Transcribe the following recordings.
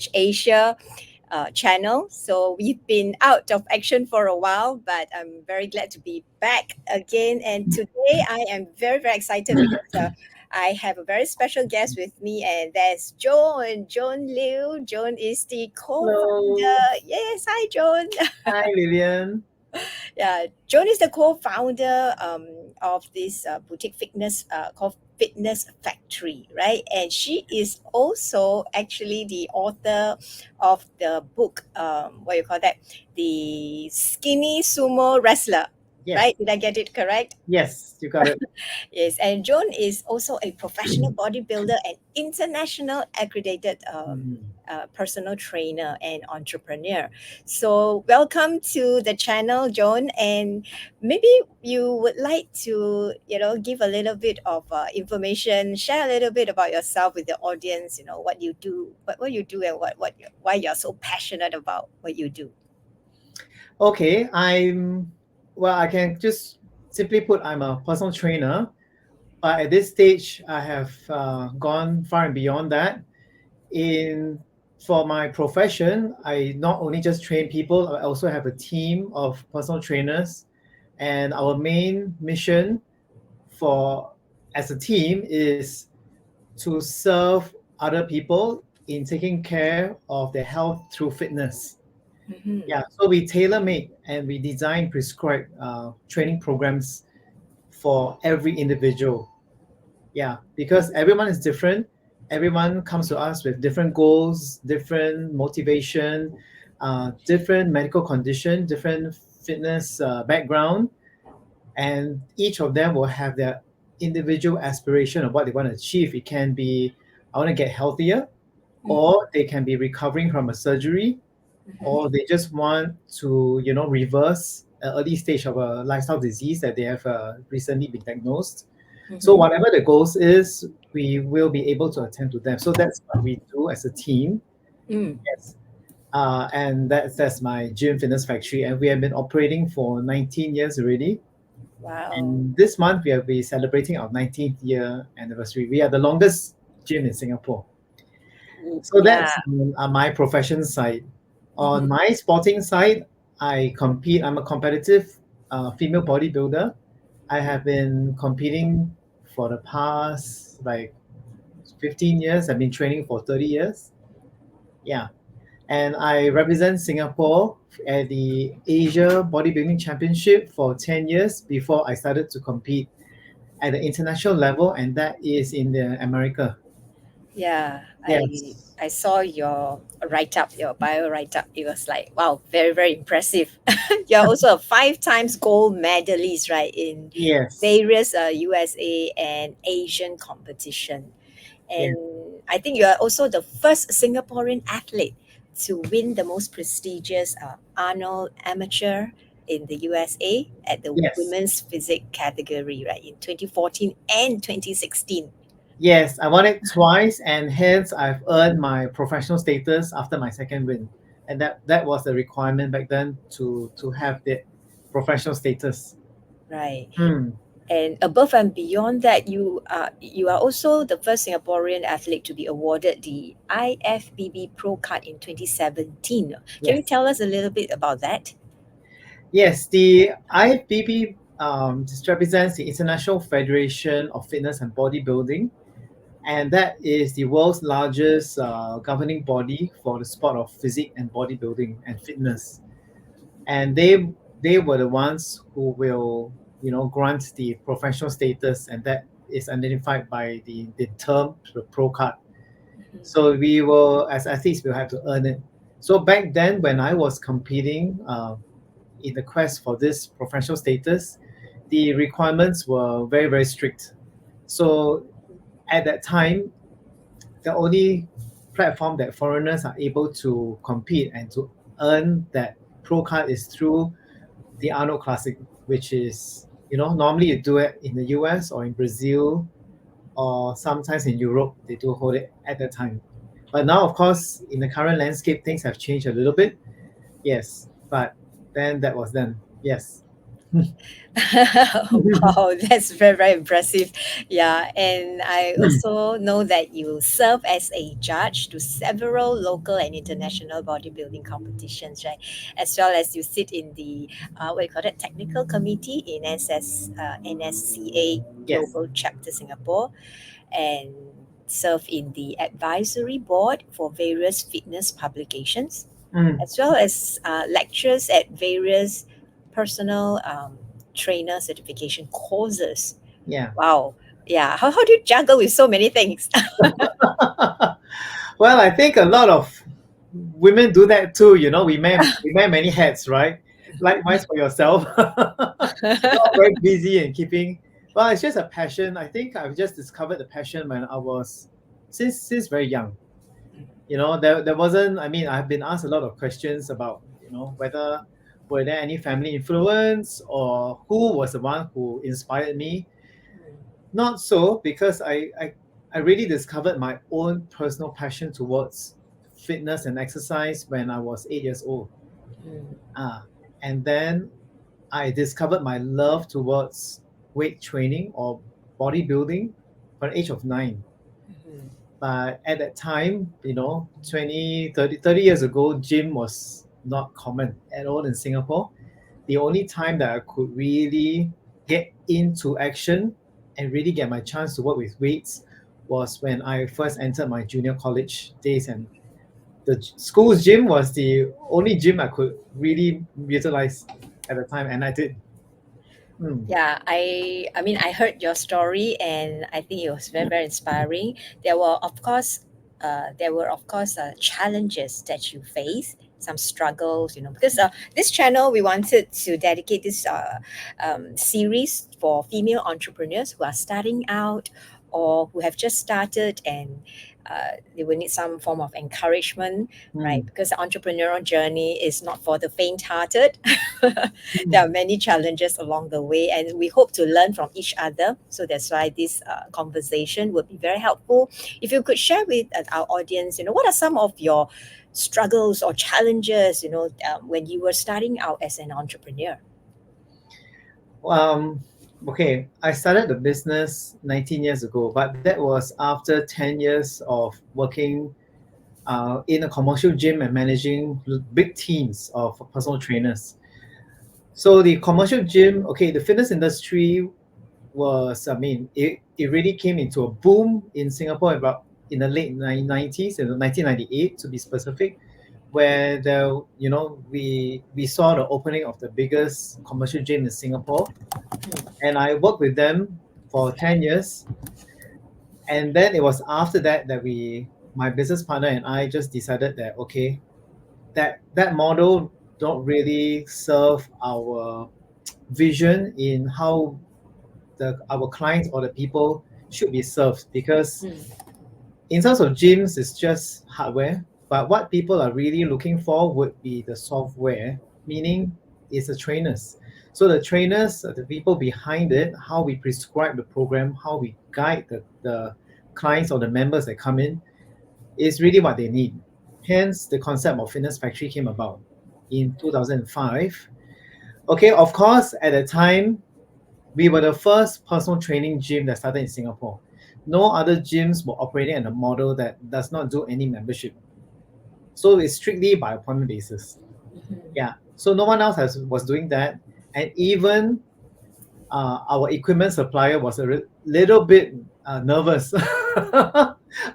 Coach Asia channel. So we've been out of action for a while, but I'm very glad to be back again. And today I am very, very excited because I have a very special guest with me, and that's Joan Liew. Joan is the Hello. co-founder. Yes, hi, Joan. Hi, Lillian. Yeah, Joan is the co-founder of this boutique fitness called Fitness Factory, right? And she is also actually the author of the book, what you call that? The Skinny Sumo Wrestler, Yes, right? Did I get it correct? yes, you got it. Yes, and Joan is also a professional bodybuilder and international accredited Mhm. personal trainer and entrepreneur. So, welcome to the channel, Joan. And maybe you would like to, give a little bit of information, share a little bit about yourself with the audience. What you do, what you do, and why you're so passionate about what you do. Okay, I can just simply put, I'm a personal trainer. But at this stage, I have gone far and beyond that. In For my profession, I not only just train people, I also have a team of personal trainers, and our main mission for as a team is to serve other people in taking care of their health through fitness. Mm-hmm. Yeah, so we tailor make and we design prescribed training programs for every individual. Yeah, because everyone is different. Everyone comes to us with different goals, different motivation, different medical condition, different fitness background, and each of them will have their individual aspiration of what they want to achieve. It can be, I want to get healthier, Mm-hmm. or they can be recovering from a surgery, Mm-hmm. or they just want to, reverse an early stage of a lifestyle disease that they have recently been diagnosed. So Mm-hmm. whatever the goals is, we will be able to attend to them. So that's what we do as a team. Mm. Yes. And that's my gym fitness factory, and we have been operating for 19 years already. Wow. And this month we will be celebrating our 19th year anniversary. We are the longest gym in Singapore. So Yeah. that's my profession side. Mm-hmm. On my sporting side, I compete. I'm a competitive female bodybuilder. I have been competing for the past like 15 years. I've been training for 30 years. Yeah. And I represent Singapore at the Asia Bodybuilding Championship for 10 years before I started to compete at the international level, and that is in the America. Yeah, Yes. I saw your write up, your bio write up. It was like, wow, very, very impressive. You're also a five times gold medalist, right, in Yes. various USA and Asian competition. Yes. And I think you are also the first Singaporean athlete to win the most prestigious Arnold Amateur in the USA at the Yes. women's physique category, right, in 2014 and 2016. Yes, I won it twice, and hence I've earned my professional status after my second win, and that was the requirement back then to have the professional status. Right. Hmm. And above and beyond that, you are also the first Singaporean athlete to be awarded the IFBB Pro Card in 2017. Can you Yes. tell us a little bit about that? Yes, the IFBB just represents the International Federation of Fitness and Bodybuilding, and that is the world's largest governing body for the sport of physique and bodybuilding and fitness. And they were the ones who will, grant the professional status, and that is identified by the term the pro card. So we will, as athletes, will have to earn it. So back then, when I was competing in the quest for this professional status, the requirements were very, very strict. So at that time, the only platform that foreigners are able to compete and to earn that pro card is through the Arnold Classic, which is, normally you do it in the US or in Brazil, or sometimes in Europe, they do hold it at that time. But now, of course, in the current landscape, things have changed a little bit. Yes, but then that was then. Yes. Wow, that's very, very impressive. Yeah, and I also know that you serve as a judge to several local and international bodybuilding competitions, right? As well as you sit in the what do you call it, technical committee in NSCA Yes. Global Chapter Singapore, and serve in the advisory board for various fitness publications, Mm, as well as lectures at various personal trainer certification courses. yeah. Wow. Yeah. How do you juggle with so many things? Well, I think a lot of women do that too. We wear many hats, right? Likewise for yourself. You're all very busy and keeping. Well, it's just a passion. I think I've just discovered the passion when I was since very young. There wasn't. I mean, I've been asked a lot of questions about whether were there any family influence or who was the one who inspired me. Not so, because I really discovered my own personal passion towards fitness and exercise when I was 8 years old. Mm, Ah, and then I discovered my love towards weight training or bodybuilding from the age of 9. mhm, But at that time, 30 years ago, gym was not common at all in Singapore. The only time that I could really get into action and really get my chance to work with weights was when I first entered my junior college days, and the school's gym was the only gym I could really utilize at the time, and I did. Mm, Yeah, I mean I heard your story and I think it was very, very inspiring. There were of course challenges that you face, some struggles, because this channel we wanted to dedicate this series for female entrepreneurs who are starting out or who have just started, and they will need some form of encouragement, right? mm, Because the entrepreneurial journey is not for the faint-hearted. There mm. are many challenges along the way, and we hope to learn from each other. So that's why this conversation would be very helpful. If you could share with our audience, what are some of your struggles or challenges, when you were starting out as an entrepreneur? Um, okay, I started the business 19 years ago, but that was after 10 years of working in a commercial gym and managing big teams of personal trainers. So the commercial gym, okay, the fitness industry was, I mean, it really came into a boom in Singapore about in the late 90s, in 1998 to be specific, where we saw the opening of the biggest commercial gym in Singapore, and I worked with them for 10 years. And then it was after that my business partner and I just decided that, okay, that model don't really serve our vision in how our clients or the people should be served, because Mm, in terms of gyms it's just hardware, but what people are really looking for would be the software, meaning it's the trainers. So the trainers are the people behind it, how we prescribe the program, how we guide the clients or the members that come in, is really what they need. Hence the concept of fitness factory came about in 2005. Okay, of course at the time we were the first personal training gym that started in Singapore. No other gyms were operating at a model that does not do any membership. So it's strictly by appointment basis. mhm, Yeah. So no one else was doing that. And even our equipment supplier was a little bit nervous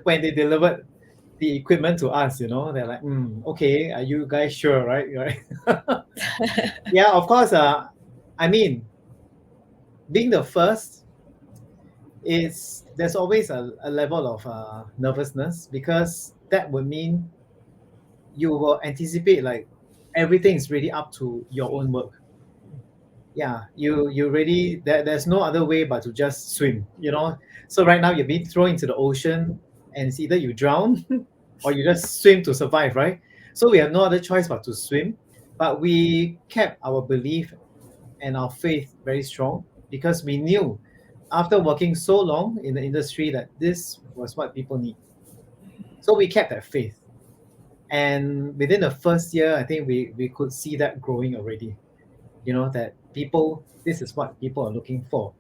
when they delivered the equipment to us. They're like, okay, are you guys sure, right? Right. Yeah, of course. I mean, being the first, there's always a level of nervousness, because that would mean you will anticipate like everything is really up to your own work. Yeah, you really there's no other way but to just swim. So right now you're being thrown into the ocean, and it's either you drown or you just swim to survive, right? So we have no other choice but to swim. But we kept our belief and our faith very strong, because we knew after working so long in the industry that this was what people need. So we kept that faith. And within the first year, I think we could see that growing already. that this is what people are looking for.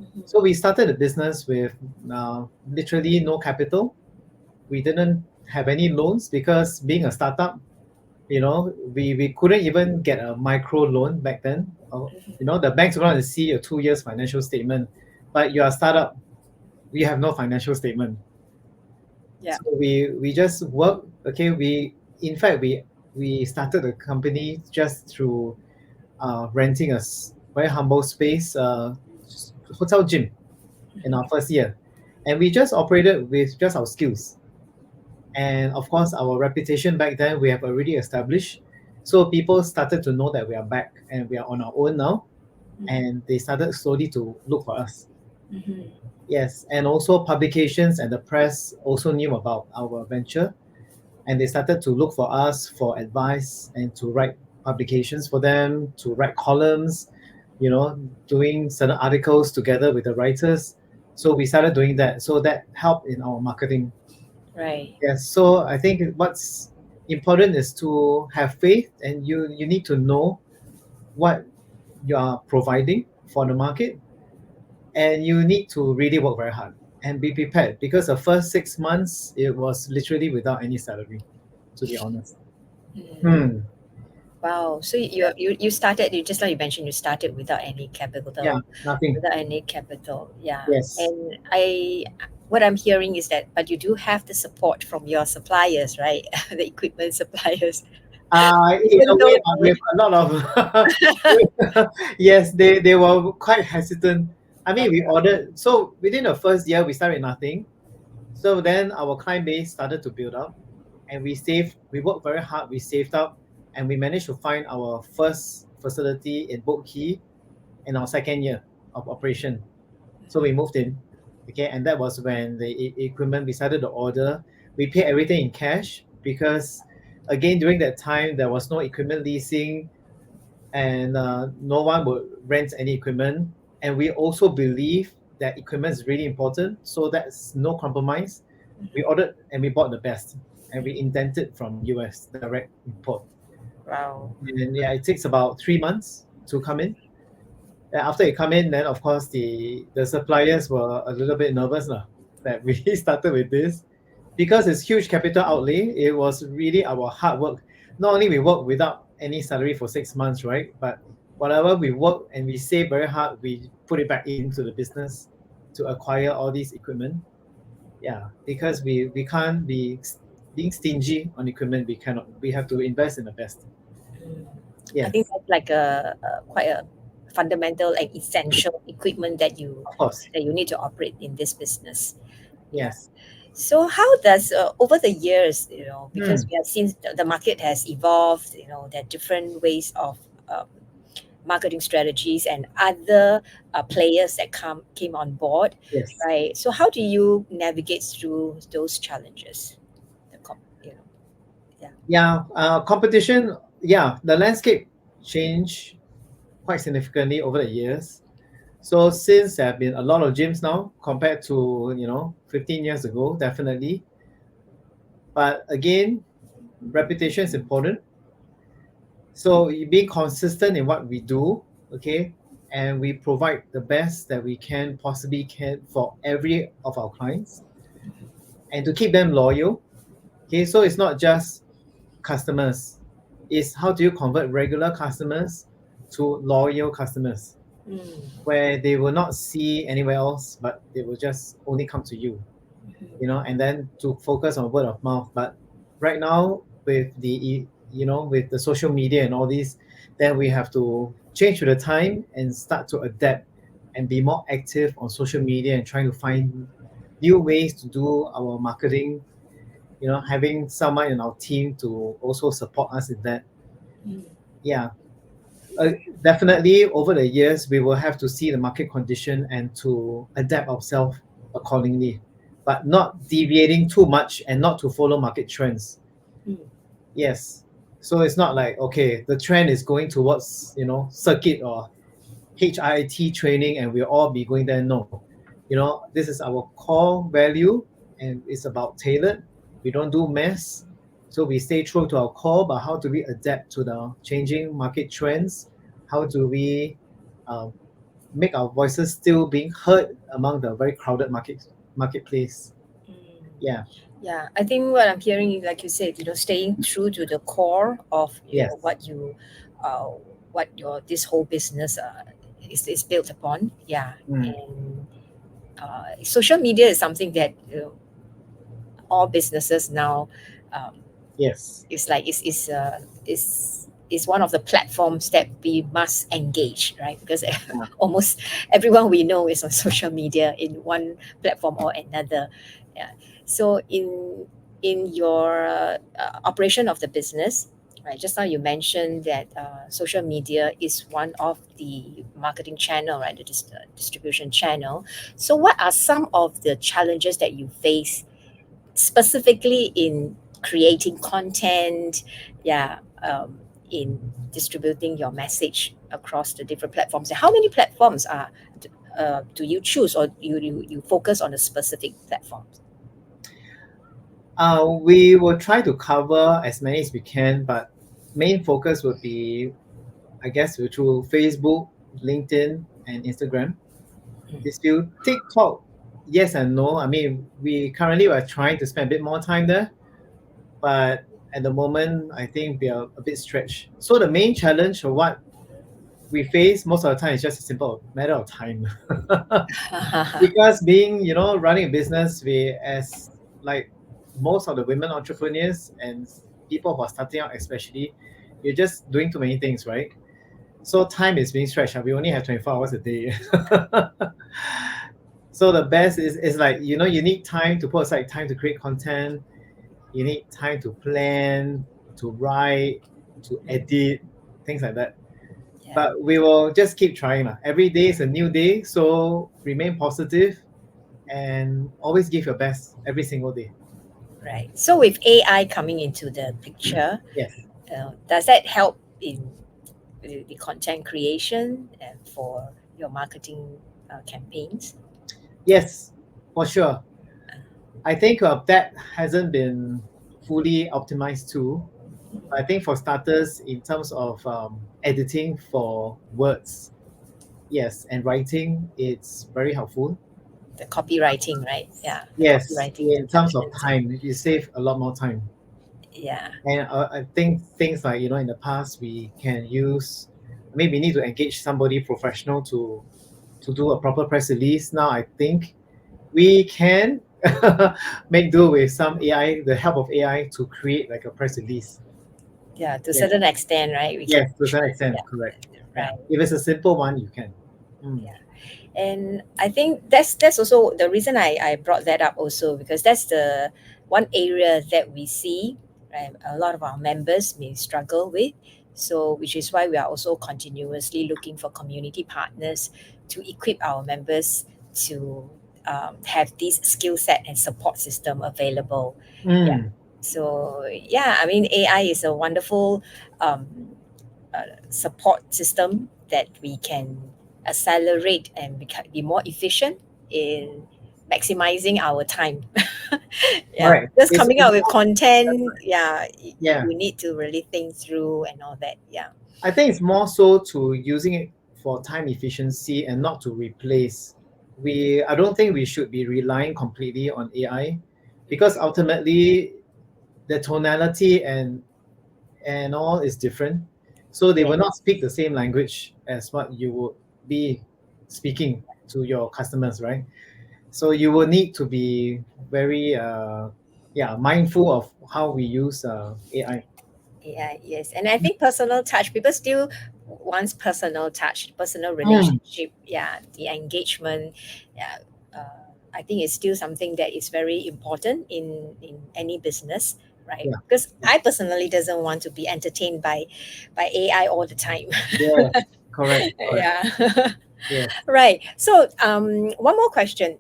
Mhm. So we started the business with literally no capital. We didn't have any loans because being a startup, we couldn't even get a micro loan back then. The banks want to see a 2 years financial statement, but you're a startup, we have no financial statement. Yeah. So we just work. Okay, in fact we started the company just through renting a very humble space, hotel gym in our first year, and we just operated with just our skills. And of course, our reputation back then we have already established. So people started to know that we are back and we are on our own now, and they started slowly to look for us. Mhm. Yes, and also publications and the press also knew about our venture, and they started to look for us for advice and to write publications for them, to write columns, doing certain articles together with the writers. So we started doing that. So that helped in our marketing. Right. Yes. So I think what's important is to have faith, and you need to know what you are providing for the market, and you need to really work very hard and be prepared, because the first 6 months it was literally without any salary, to be honest. Mm. Hmm. Wow. So Yeah. you started, you just like you mentioned, you started without any Yeah. capital, Nothing. without any capital. Yeah. Yes. And what I'm hearing is that, but you do have the support from your suppliers, right? The equipment suppliers, In a even way, though but with a lot of yes, they were quite hesitant. I mean, we ordered, so within the first year we started with nothing. So then our client base started to build up, and we worked very hard, we saved up, and we managed to find our first facility in Boat Quay in our second year of operation. So we moved in, okay, and that was when the equipment we started to order. We paid everything in cash because, again, during that time there was no equipment leasing, and no one would rent any equipment. And we also believe that equipment is really important, so that's no compromise. We ordered and we bought the best, and we indented from US direct import. wow. And yeah, it takes about 3 months to come in. And after it come in, then of course the suppliers were a little bit nervous lah, that we started with this, because it's huge capital outlay. It was really our hard work. Not only we work without any salary for 6 months, right? But whatever we work and we save very hard, we put it back into the business to acquire all these equipment. Yeah, because we can't be being stingy on equipment. We cannot. We have to invest in the best. Mm. I think Yes, that's like a quite a fundamental and essential equipment of course. that you need to operate in this business. Yeah. Yes. So how does over the years, because Hmm. we have seen the market has evolved, there are different ways of marketing strategies and other players that came on board, Yes. right? So how do you navigate through those challenges? Yeah. Yeah, competition. Yeah, the landscape changed quite significantly over the years. So since there have been a lot of gyms now compared to 15 years ago, definitely. But again, reputation is important. So you being consistent in what we do, okay, and we provide the best that we can possibly can for every of our clients, and to keep them loyal. Okay, so it's not just customers. Is how do you convert regular customers to loyal customers, Mm. where they will not see anywhere else, but they will just only come to you, and then to focus on word of mouth. But right now, with with the social media and all these, then we have to change with the time and start to adapt and be more active on social media and trying to find new ways to do our marketing, having someone in our team to also support us in that. Mm. Yeah, uh, definitely over the years we will have to see the market condition and to adapt ourselves accordingly, but not deviating too much and not to follow market trends. Mm. Yes. So it's not like, okay, the trend is going towards circuit or HIIT training and we'll all be going there. No, this is our core value, and it's about tailored. We don't do mass. So we stay true to our core, but how do we adapt to the changing market trends How do we uh, make our voices still being heard among the very crowded marketplace? Mm. Yeah. Yeah, I think what I'm hearing, is, like you said, staying true to the core of Yes. uh, what your this whole business is built upon. Yeah, Mm. and social media is something that all businesses now um, Yes. it's like is one of the platforms that we must engage, right? Because Yeah. almost everyone we know is on social media in one platform or another. Yeah. So in your operation of the business, right? Just now you mentioned that social media is one of the marketing channel, right? The distribution channel. So what are some of the challenges that you face specifically in creating content, yeah, in distributing your message across the different platforms? How many platforms do you choose, or you focus on a specific platforms? We will try to cover as many as we can, but main focus would be, I guess, through Facebook, LinkedIn, and Instagram. Is still TikTok, yes and no. I mean, we currently are trying to spend a bit more time there, but at the moment, I think we are a bit stretched. So the main challenge of what we face most of the time is just a simple matter of time. Because being, running a business, we as like most of the women entrepreneurs and people who are starting out, especially, you're just doing too many things, right? So time is being stretched. We only have 24 hours a day. So the best is like, you need time to put aside time to create content. You need time to plan, to write, to edit, things like that. Yeah, But we will just keep trying. Every day is a new day. So remain positive and always give your best every single day. right. So with AI coming into the picture, Yes. does that help in the content creation and for your marketing campaigns? Yes, for sure. I think that hasn't been fully optimized too. I think for starters, in terms of editing for words, yes, and writing, it's very helpful. The copywriting, right? Yeah, the Yes, copywriting, the in terms of captions. time, you save a lot more time. Yeah, And I think things like, in the past, we can use, I mean, we need to engage somebody professional to do a proper press release. Now, I think we can make do with some AI, the help of AI to create like a press release. yeah, to a Yeah. certain extent, right? We can, Yes, to some extent, yeah, correct. Yeah. right. If it's a simple one, you can. Mm. Yeah. And I think that's also the reason I brought that up also, because that's the one area that we see, right, a lot of our members may struggle with. So which is why we are also continuously looking for community partners to equip our members to have this skill set and support system available. Yeah. Mm. So yeah, I mean AI is a wonderful um, support system that we can accelerate and be more efficient in maximizing our time. Yeah, Right. just It's, coming it's out with more, that's content. right. Yeah, Yeah. you need to really think through and all that. Yeah, I think it's more so to using it for time efficiency and not to replace. I don't think we should be relying completely on AI, because ultimately the tonality and all is different. So they yeah, will not speak the same language as what you would be speaking to your customers, right? So you will need to be very mindful of how we use AI. yeah, yes. And I think personal touch, people still wants personal touch, personal Mm. relationship. Yeah, the engagement. Yeah, I think it's still something that is very important in any business, right? Yeah. Because Yeah. I personally doesn't want to be entertained by AI all the time. Yes. Correct. Correct. Yeah. Yes. Right. So, one more question.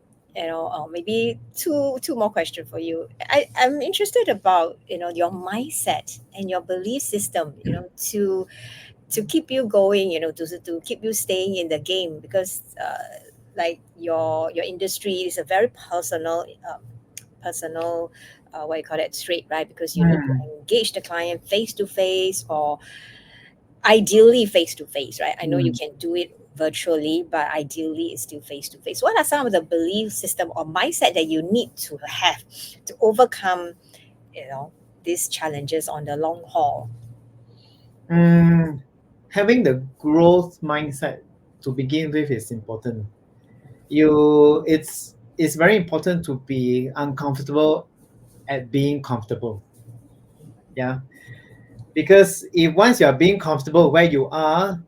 Maybe two more question for you. I'm interested about your mindset and your belief system. To keep you going. To keep you staying in the game, because like your industry is a very personal what you call it trait, right? Because you need to Mm. engage the client face to face, or ideally face to face, right? I know you Mm. can do it virtually, but ideally it's still face to face. What are some of the belief system or mindset that you need to have to overcome, you know, these challenges on the long haul? Mm, Having the growth mindset to begin with is important. It's very important to be uncomfortable at being comfortable. Yeah, because if once you are being comfortable where you are,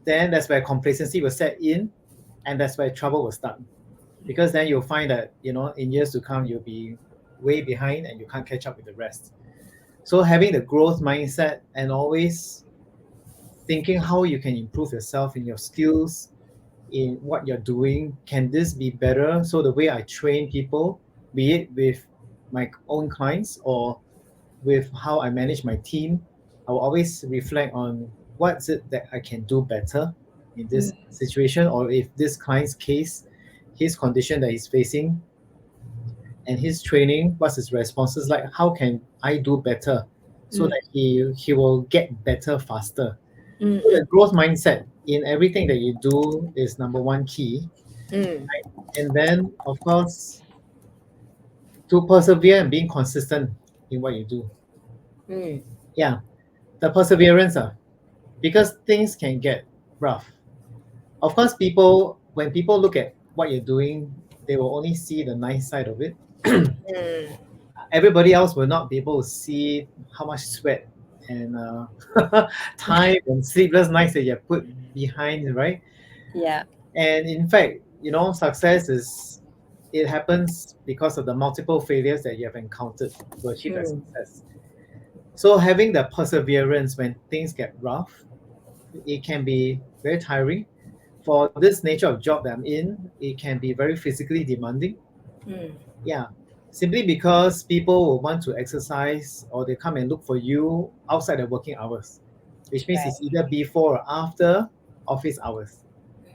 then that's where complacency will set in, and that's where trouble will start. Because then you'll find that in years to come you'll be way behind and you can't catch up with the rest. So having the growth mindset and always thinking how you can improve yourself in your skills, in what you're doing, can this be better? So the way I train people, be it with my own clients or with how I manage my team, I will always reflect on what's it that I can do better in this Mm, situation, or if this client's case, his condition that he's facing, and his training, what's his responses like? How can I do better so mm, that he will get better faster? mm, So the mm, growth mindset in everything that you do is number one key, mm, right? And then of course to persevere and being consistent in what you do. mm, Yeah, the perseverance, because things can get rough. Of course, when people look at what you're doing, they will only see the nice side of it. mm. Everybody else will not be able to see how much sweat and time and sleepless nights that you have put behind, right? Yeah. And in fact, success is it happens because of the multiple failures that you have encountered to achieve that Mm, success. So having the perseverance when things get rough, it can be very tiring. For this nature of job that I'm in, it can be very physically demanding. mm. Yeah. Simply because people will want to exercise or they come and look for you outside the working hours, which means Right. it's either before or after office hours.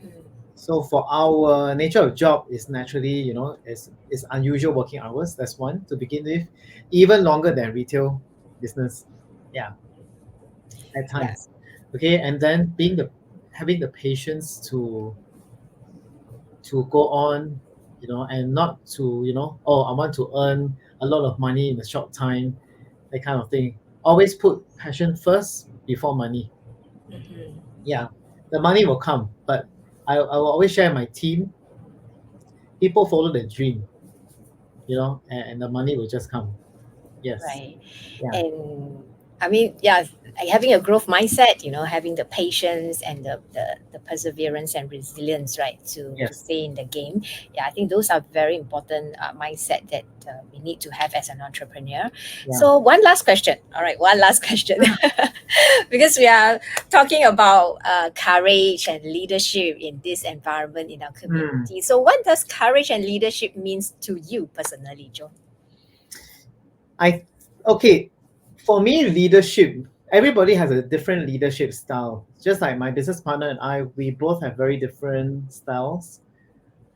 Mm, So for our nature of job is naturally, is unusual working hours. That's one to begin with, even longer than retail business. Yeah, at yeah. times. Okay, and then having the patience to go on, and not to, oh, I want to earn a lot of money in a short time, that kind of thing. Always put passion first before money. Mhm. Yeah, the money will come, but I will always share my team. People follow their dream, and the money will just come. Yes. Right. Yeah. And I mean, yeah, having a growth mindset, having the patience and the perseverance and resilience, right, to Yes. stay in the game. Yeah, I think those are very important mindset that we need to have as an entrepreneur. Yeah. So one last question. All right, one last question. Because we are talking about courage and leadership in this environment in our Hmm. community. So what does courage and leadership means to you personally, Joan? I Okay. For me, leadership. Everybody has a different leadership style. Just like my business partner and I, we both have very different styles.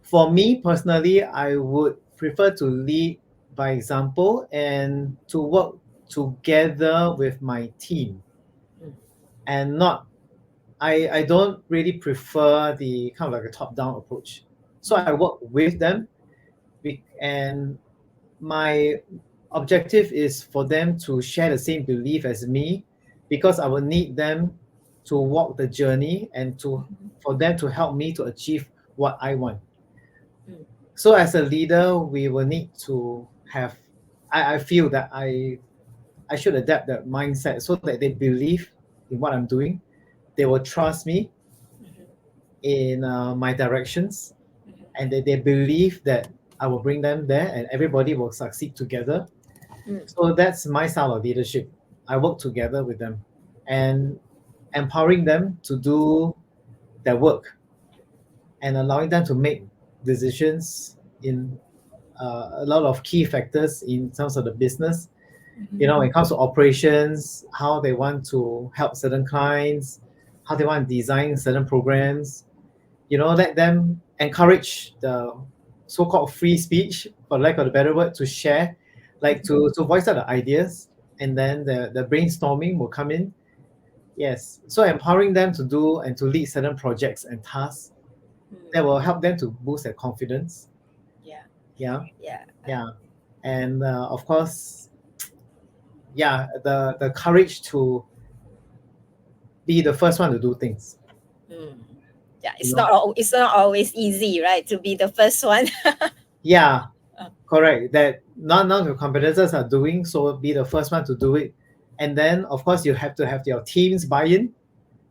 For me personally, I would prefer to lead by example and to work together with my team, Mm, and not I don't really prefer the kind of like a top-down approach. So I mm, work with them, and my objective is for them to share the same belief as me, because I will need them to walk the journey and to for them to help me to achieve what I want. mm, So as a leader, we will need to have. I feel that I should adapt that mindset so that they believe in what I'm doing. They will trust me mhm, in my directions, mhm, and that they believe that I will bring them there, and everybody will succeed together. mm, So that's my style of leadership. I work together with them and empowering them to do their work and allowing them to make decisions in a lot of key factors in terms of the business. mhm, When it comes to operations, how they want to help certain clients, how they want to design certain programs, let them encourage the so-called free speech, for lack of a better word, to share, like mhm, to voice out the ideas, and then the brainstorming will come in. Yes. So empowering them to do and to lead certain projects and tasks that Mm. will help them to boost their confidence. Yeah, Yeah. yeah. Yeah. And of course, yeah, the courage to be the first one to do things. Mm. Yeah, You know. it's not always easy, right, to be the first one. Yeah. Uh, Correct. That none of your competitors are doing, so be the first one to do it. And then, of course, you have to have your team's buy-in.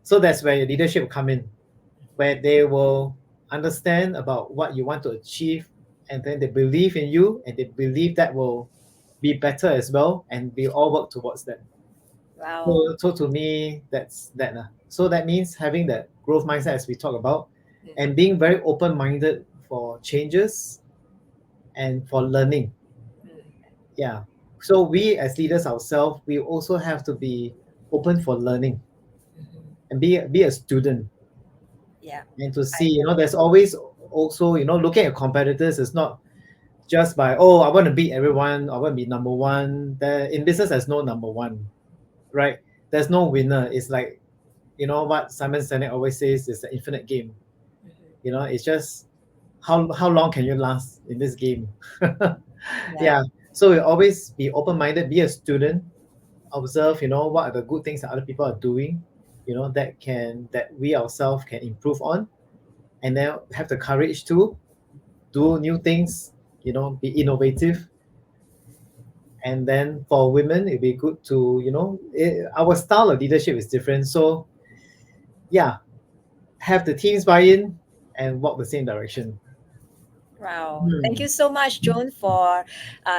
So that's where your leadership will come in, where they will understand about what you want to achieve, and then they believe in you, and they believe that will be better as well, and we all work towards that. wow. So to me, that's that. So that means having that growth mindset as we talk about, Mm, and being very open-minded for changes and for learning. mm, Yeah. So we as leaders ourselves, we also have to be open for learning mhm. and be a student Yeah, and to I see, agree. there's always also, looking at competitors is not just by, oh, I want to beat everyone, I want to be number one. There in business there's no number one, right? There's no winner. It's like, what Simon Sinek always says is the infinite game. Mhm. It's just how long can you last in this game? Yeah, Yeah. So we always be open-minded, be a student, observe, what are the good things that other people are doing, that we ourselves can improve on, and then have the courage to do new things, be innovative. And then for women, it'd be good to, our style of leadership is different. So yeah, have the teams buy in and walk the same direction. wow. Thank Hmm. you so much, Joan, for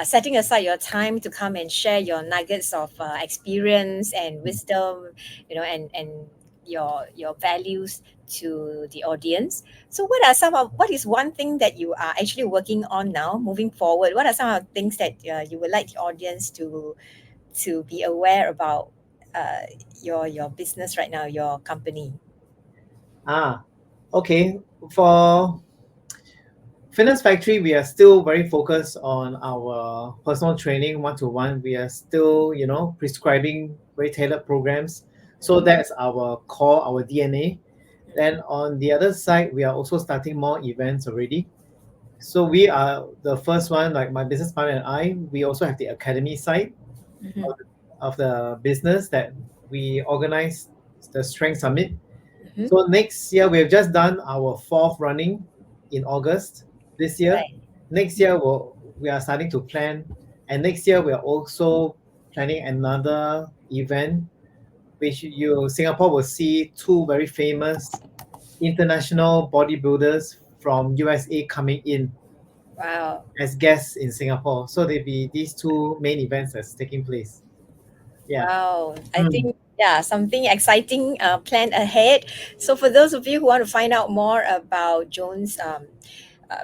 setting aside your time to come and share your nuggets of experience and wisdom, and your values to the audience. So, what is one thing that you are actually working on now, moving forward? What are some of the things that you would like the audience to be aware about uh, your business right now, your company? Ah, okay. For Fitness Factory, we are still very focused on our personal training one to one. We are still, prescribing very tailored programs. So Mhm, that's our core, our DNA. Then on the other side, we are also starting more events already. So we are the first one, like my business partner and I, we also have the academy side mhm, of the business that we organize the Strength Summit. mhm. So next year, we have just done our fourth running in August this year. Right. Next year, we are starting to plan. And next year, we are also planning another event, which Singapore will see two very famous international bodybuilders from USA coming in Wow. as guests in Singapore. So there'll be these two main events that's taking place. Yeah. Wow. I Mm. think, yeah, something exciting planned ahead. So, for those of you who want to find out more about Joan's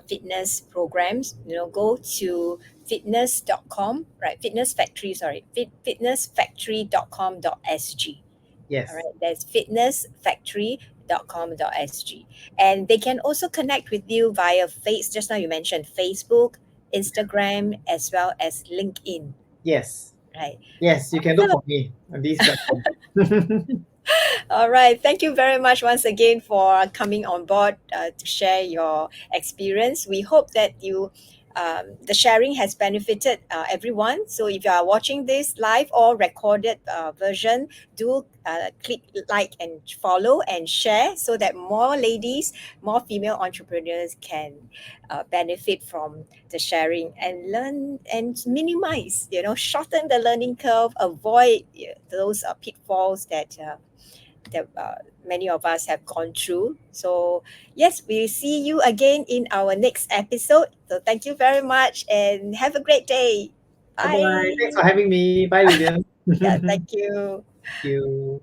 fitness programs, go to fitness.com, right? Fitness Factory, sorry, fitnessfactory.com.sg. All Yes. right, that's fitnessfactory.com.sg. And they can also connect with you via just now you mentioned Facebook, Instagram, as well as LinkedIn, Yes. right? Yes. You can look Awesome. for me on these platforms. All right. Thank you very much once again for coming on board to share your experience. We hope that the sharing has benefited everyone. So if you are watching this live or recorded version, do click like and follow and share so that more ladies, more female entrepreneurs can benefit from the sharing and learn and minimize, shorten the learning curve, avoid those pitfalls that many of us have gone through. So, yes, we'll see you again in our next episode. So, thank you very much and have a great day. Bye bye. Thanks Bye. for having me. Bye, William. Yeah, Thank thank you. you.